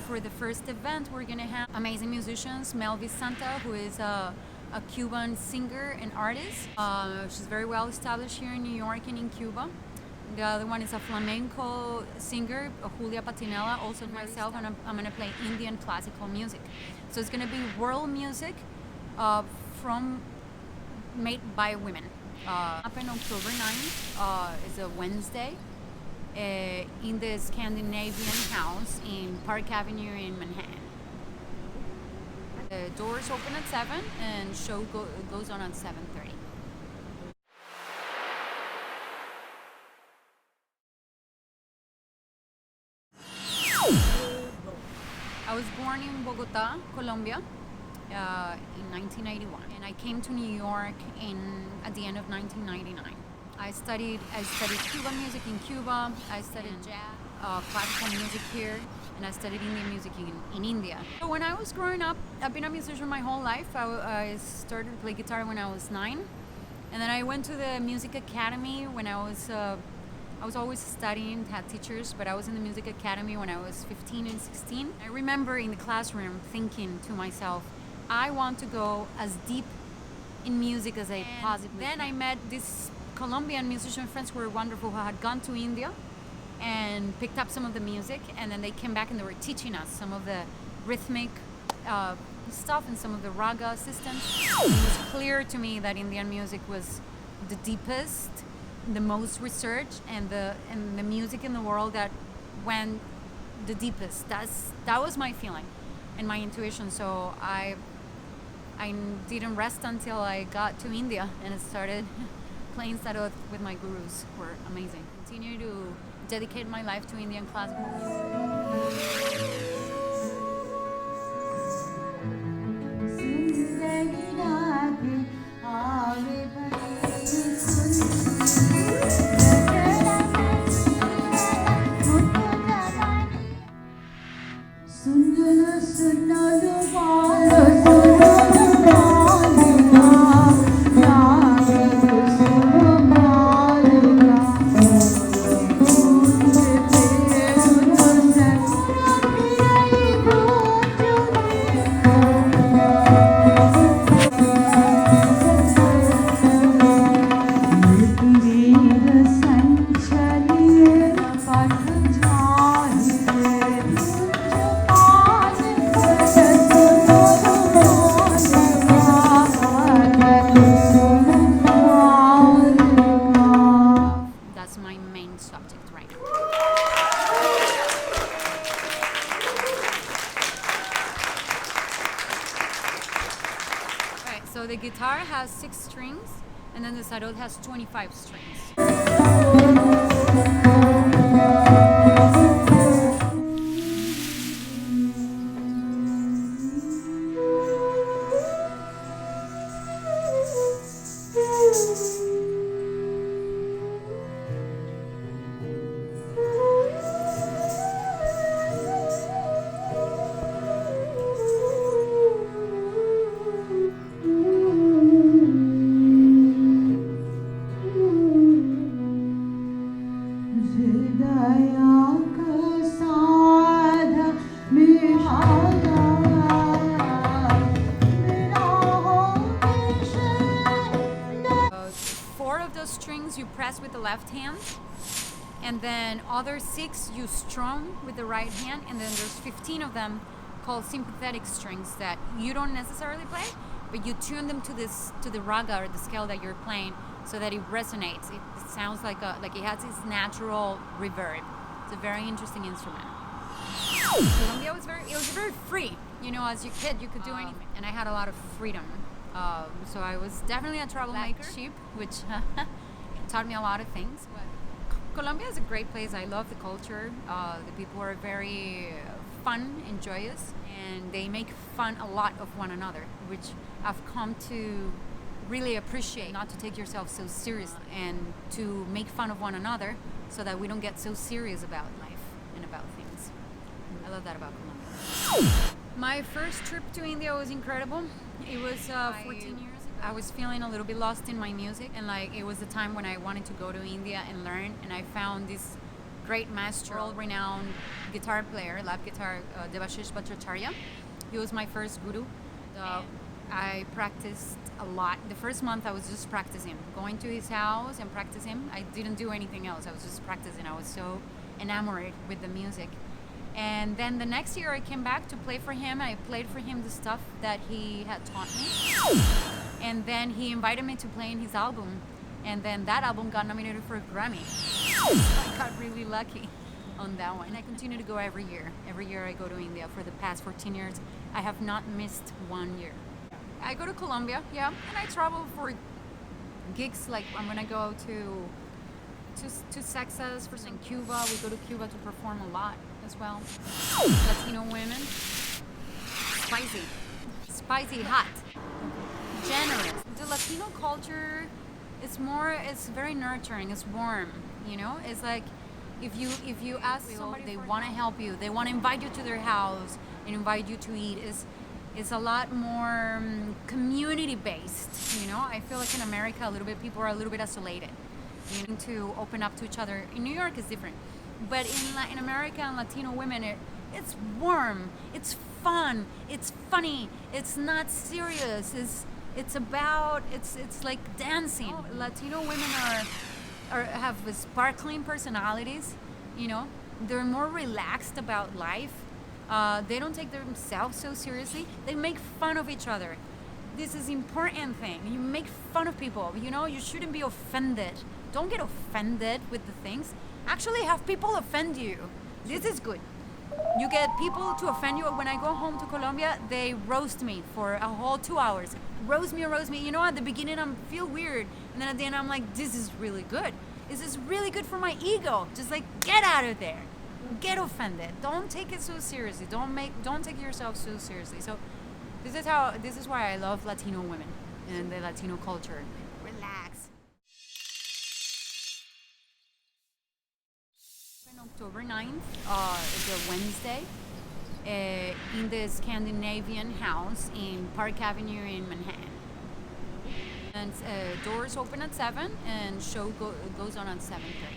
For the first event, we're gonna have amazing musicians. MELVIS SANTA, who is a Cuban singer and artist. She's very well established here in New York and in Cuba. The other one is a flamenco singer, JULIA PATINELLA, also myself, and I'm gonna play Indian classical music. So it's gonna be world music made by women. Up on October 9th, is a Wednesday. In the Scandinavian house in Park Avenue in Manhattan. The doors open at 7 and show goes on at 7:30. I was born in Bogota, Colombia, in 1981, and I came to New York at the end of 1999. I studied Cuban music in Cuba. I studied jazz, classical music here, and I studied Indian music in India. So when I was growing up, I've been a musician my whole life. I started to play guitar when I was 9, and then I went to the music academy when I was always studying, had teachers, but I was in the music academy when I was 15 and 16. I remember in the classroom thinking to myself, I want to go as deep in music as I possibly can. Then I met this Colombian musician friends who were wonderful, who had gone to India and picked up some of the music, and then they came back and they were teaching us some of the rhythmic stuff and some of the raga systems. It was clear to me that Indian music was the deepest, the most researched, and the music in the world that went the deepest. That was my feeling and my intuition. So I didn't rest until I got to India and started playing sarod with my gurus, who were amazing. Continue to dedicate my life to Indian classical music. So the guitar has 6 strings, and then the sarod has 25 strings. Strings you press with the left hand, and then other 6 you strum with the right hand, and then there's 15 of them called sympathetic strings that you don't necessarily play, but you tune them to the raga or the scale that you're playing, so that it resonates. It sounds like it has this natural reverb. It's a very interesting instrument. Colombia was very free. You know, as a kid you could do anything, and I had a lot of freedom. So I was definitely a troublemaker, which taught me a lot of things. But Colombia is a great place. I love the culture. The people are very fun and joyous, and they make fun a lot of one another, which I've come to really appreciate. Not to take yourself so seriously, and to make fun of one another so that we don't get so serious about life and about things. I love that about Colombia. My first trip to India was incredible. It was 14 years ago. I was feeling a little bit lost in my music, and like it was the time when I wanted to go to India and learn, and I found this great maestro, world-renowned guitar player, lap guitar, DABASHIsh BHATTACHARYA. He was my first guru. I practiced a lot. The first month I was just practicing, going to his house and practicing. I didn't do anything else. I was just practicing. I was so enamored with the music. And then the next year I came back to play for him. I played for him the stuff that he had taught me. And then he invited me to play in his album. And then that album got nominated for a Grammy. I got really lucky on that one. And I continue to go every year. Every year I go to India. For the past 14 years, I have not missed 1 year. I go to Colombia, yeah, and I travel for gigs. Like I'm gonna go to Texas for some Cuba. We go to Cuba to perform a lot as well. Latino women, spicy, hot, generous. The Latino culture is it's very nurturing. It's warm, you know. It's like if you ask somebody, they want to help you. They want to invite you to their house and invite you to eat. It's a lot more community-based, you know? I feel like in America, a little bit, people are a little bit isolated. You need to open up to each other. In New York, it's different. But in Latin America and Latino women, it's warm, it's fun, it's funny, it's not serious, it's like dancing. Latino women have sparkling personalities, you know? They're more relaxed about life. They don't take themselves so seriously. They make fun of each other. This is important thing. You make fun of people. You know, you shouldn't be offended. Don't get offended with the things. Actually have people offend you. This is good. You get people to offend you. When I go home to Colombia, they roast me for a whole 2 hours. Roast me. You know, at the beginning I feel weird. And then at the end I'm like, this is really good. This is really good for my ego. Just like, get out of there. Get offended. Don't take it so seriously. Don't take yourself so seriously. So this is why I love Latino women and the Latino culture. Relax. On October 9th, it's a Wednesday, in the Scandinavian house in Park Avenue in Manhattan. And doors open at 7 and show goes on at 7:30.